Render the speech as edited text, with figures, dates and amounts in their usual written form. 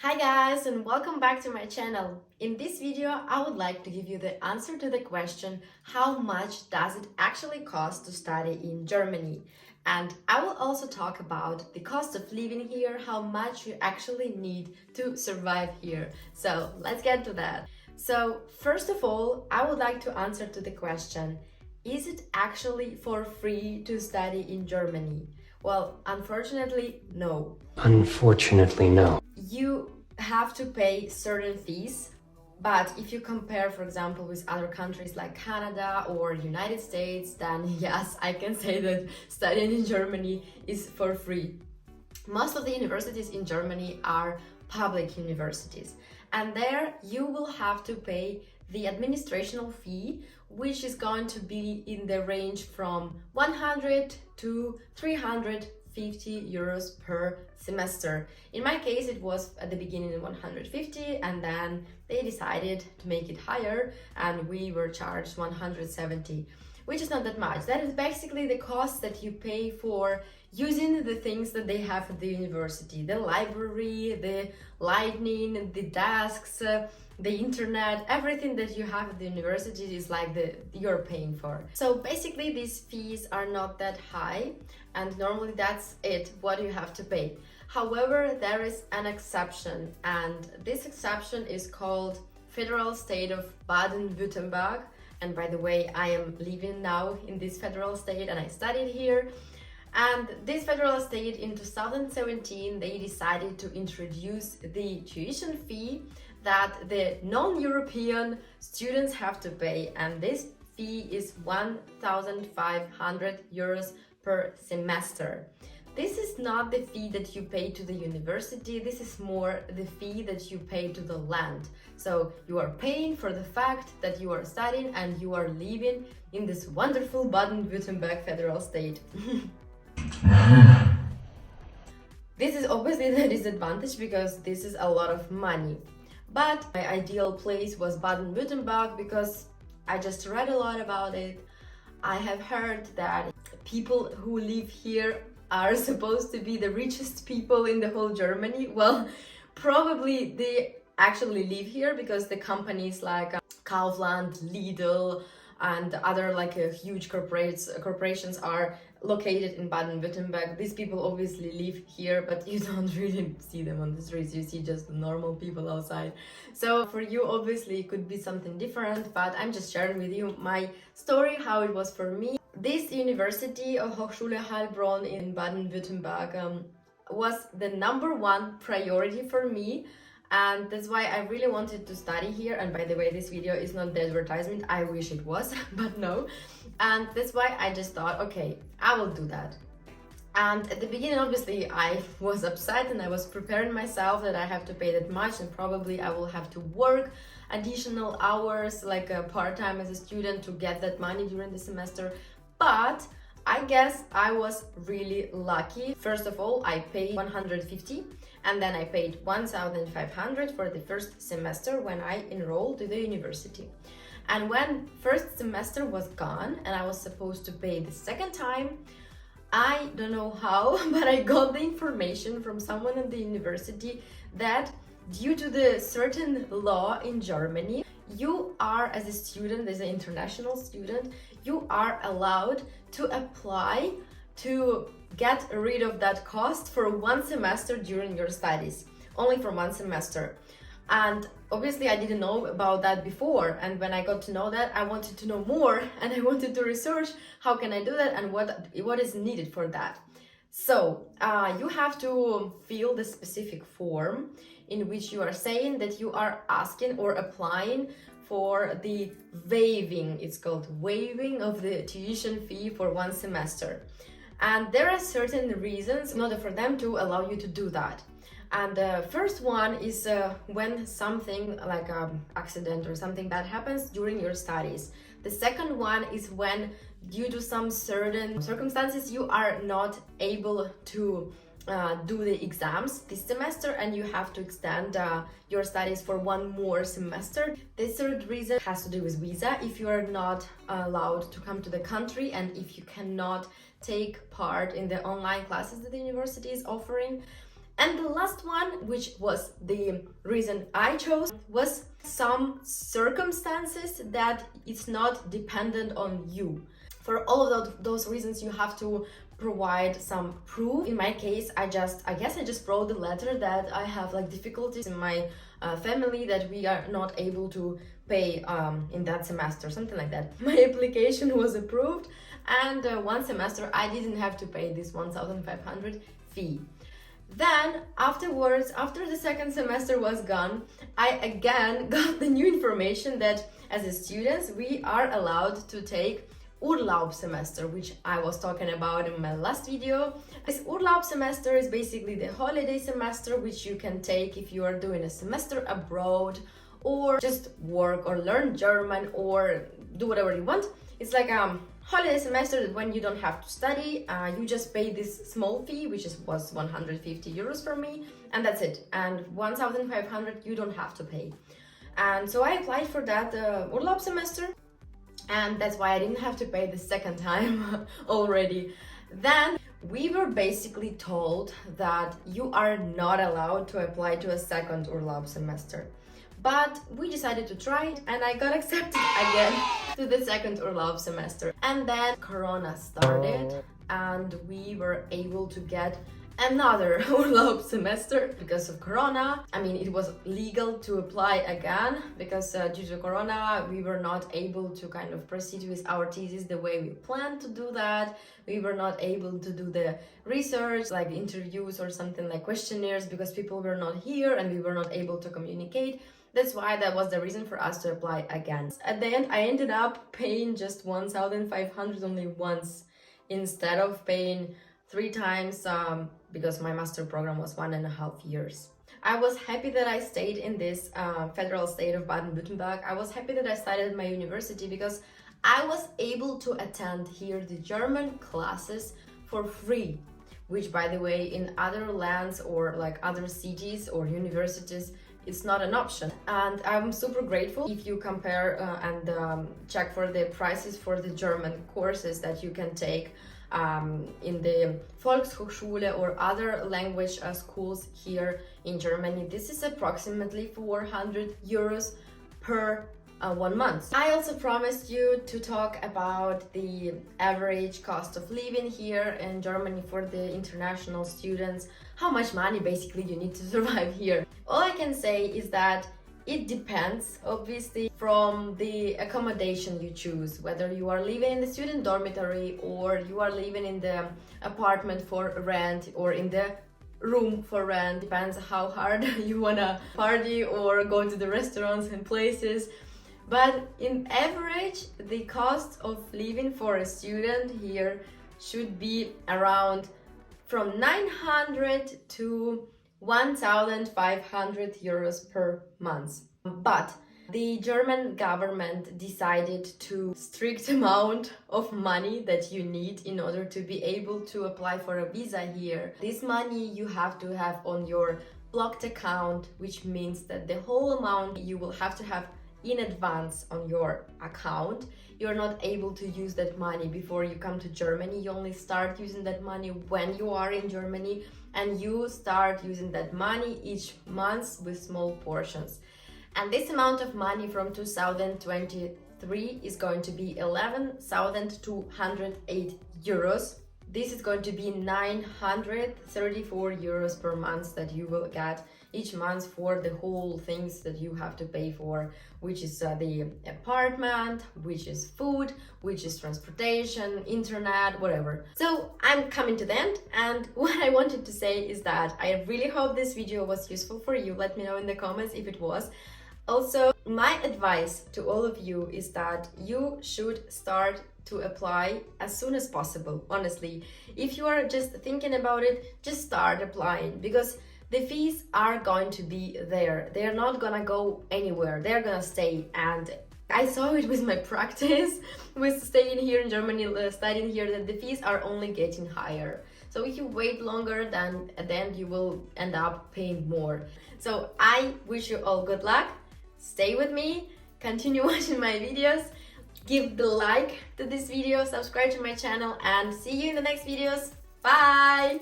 Hi guys, and welcome back to my channel. In this video, I would like to give you the answer to the question, how much does it actually cost to study in Germany? And I will also talk about the cost of living here, how much you actually need to survive here. So let's get to that. So first of all, I would like to answer to the question, is it actually for free to study in Germany? Well, unfortunately, no. Unfortunately, no. You have to pay certain fees, but if you compare, for example, with other countries like Canada or United States, then yes, I can say that studying in Germany is for free. Most of the universities in Germany are public universities, and there you will have to pay the administrational fee, which is going to be in the range from 100 to 350 euros per semester. In my case, it was at the beginning 150, and then they decided to make it higher, and we were charged 170, which is not that much. That is basically the cost that you pay for using the things that they have at the university, the library, the lighting, the desks, the internet, everything that you have at the university is like you're paying for. So basically these fees are not that high, and normally that's what you have to pay. However, there is an exception, and this exception is called Federal State of Baden-Württemberg. And by the way, I am living now in this federal state and I studied here. And this federal state in 2017, they decided to introduce the tuition fee that the non-European students have to pay. And this fee is 1,500 euros per semester. This is not the fee that you pay to the university, this is more the fee that you pay to the land. So you are paying for the fact that you are studying and you are living in this wonderful Baden-Württemberg federal state. This is obviously the disadvantage because this is a lot of money. But my ideal place was Baden-Württemberg because I just read a lot about it. I have heard that people who live here are supposed to be the richest people in the whole Germany. Well, probably they actually live here because the companies like Kaufland, Lidl, and other huge corporations are located in Baden-Württemberg. These people obviously live here, but you don't really see them on the streets. You see just normal people outside. So for you, obviously, it could be something different, but I'm just sharing with you my story, how it was for me. This university, Hochschule Heilbronn in Baden-Württemberg, was the #1 priority for me. And that's why I really wanted to study here. And by the way, this video is not the advertisement. I wish it was, but no. And that's why I just thought, okay, I will do that. And at the beginning, obviously, I was upset and I was preparing myself that I have to pay that much and probably I will have to work additional hours, like part-time as a student, to get that money during the semester. But I guess I was really lucky. First of all, I paid 150 and then I paid 1,500 for the first semester when I enrolled to the university. And when first semester was gone and I was supposed to pay the second time, I don't know how, but I got the information from someone at the university that due to the certain law in Germany, you are, as a student, as an international student, you are allowed to apply to get rid of that cost for one semester during your studies, only for one semester. And obviously I didn't know about that before, and when I got to know that, I wanted to know more and I wanted to research how can I do that and what is needed for that. So you have to fill the specific form in which you are saying that you are asking or applying for the waiving, it's called waiving of the tuition fee for one semester. And there are certain reasons in order for them to allow you to do that. And the first one is when something like an accident or something bad happens during your studies. The second one is when, due to some certain circumstances, you are not able to do the exams this semester and you have to extend your studies for one more semester. The third reason has to do with visa. If you are not allowed to come to the country and if you cannot take part in the online classes that the university is offering. And the last one, which was the reason I chose, was some circumstances that it's not dependent on you. For all of those reasons, you have to provide some proof. In my case, I guess I just wrote the letter that I have like difficulties in my family, that we are not able to pay in that semester, something like that. My application was approved, and one semester I didn't have to pay this 1,500 fee. Then afterwards, after the second semester was gone, I again got the new information that as a students we are allowed to take Urlaub semester, which I was talking about in my last video. This Urlaub semester is basically the holiday semester which you can take if you are doing a semester abroad or just work or learn German or do whatever you want. It's like a holiday semester that when you don't have to study, you just pay this small fee, which was 150 euros for me, and that's it. And 1,500 you don't have to pay. And so I applied for that Urlaub semester, and that's why I didn't have to pay the second time already. Then we were basically told that you are not allowed to apply to a second Urlaub semester. But we decided to try it, and I got accepted again to the second Urlaub semester. And then Corona started, and we were able to get another Urlaub semester because of Corona. I mean, it was legal to apply again because due to Corona, we were not able to kind of proceed with our thesis the way we planned to do that. We were not able to do the research, like interviews or something like questionnaires, because people were not here and we were not able to communicate. That's why that was the reason for us to apply again. At the end, I ended up paying just 1,500 only once instead of paying 3 times because my master program was 1.5 years. I was happy that I stayed in this federal state of Baden-Württemberg. I was happy that I started my university because I was able to attend here the German classes for free, which, by the way, in other lands or like other cities or universities, it's not an option. And I'm super grateful if you compare and check for the prices for the German courses that you can take in the Volkshochschule or other language schools here in Germany. This is approximately 400 euros per 1 month. I also promised you to talk about the average cost of living here in Germany for the international students, how much money basically you need to survive here. All I can say is that it depends, obviously, from the accommodation you choose, whether you are living in the student dormitory or you are living in the apartment for rent or in the room for rent. Depends how hard you wanna party or go to the restaurants and places. But in average, the cost of living for a student here should be around from 900 to 1,500 euros per month. But the German government decided to strict amount of money that you need in order to be able to apply for a visa here. This money you have to have on your blocked account, which means that the whole amount you will have to have in advance on your account. You're not able to use that money before you come to Germany. You only start using that money when you are in Germany, and you start using that money each month with small portions. And this amount of money from 2023 is going to be 11,208 euros. This is going to be 934 euros per month that you will get each month for the whole things that you have to pay for, which is the apartment, which is food, which is transportation, internet, whatever. So I'm coming to the end, and what I wanted to say is that I really hope this video was useful for you. Let me know in the comments if it was. Also, my advice to all of you is that you should start to apply as soon as possible. Honestly, if you are just thinking about it, just start applying, because the fees are going to be there. They're not gonna go anywhere. They're gonna stay. And I saw it with my practice with staying here in Germany, studying here, that the fees are only getting higher. So if you wait longer, then at the end you will end up paying more. So I wish you all good luck. Stay with me, continue watching my videos, give the like to this video, subscribe to my channel, and see you in the next videos. Bye!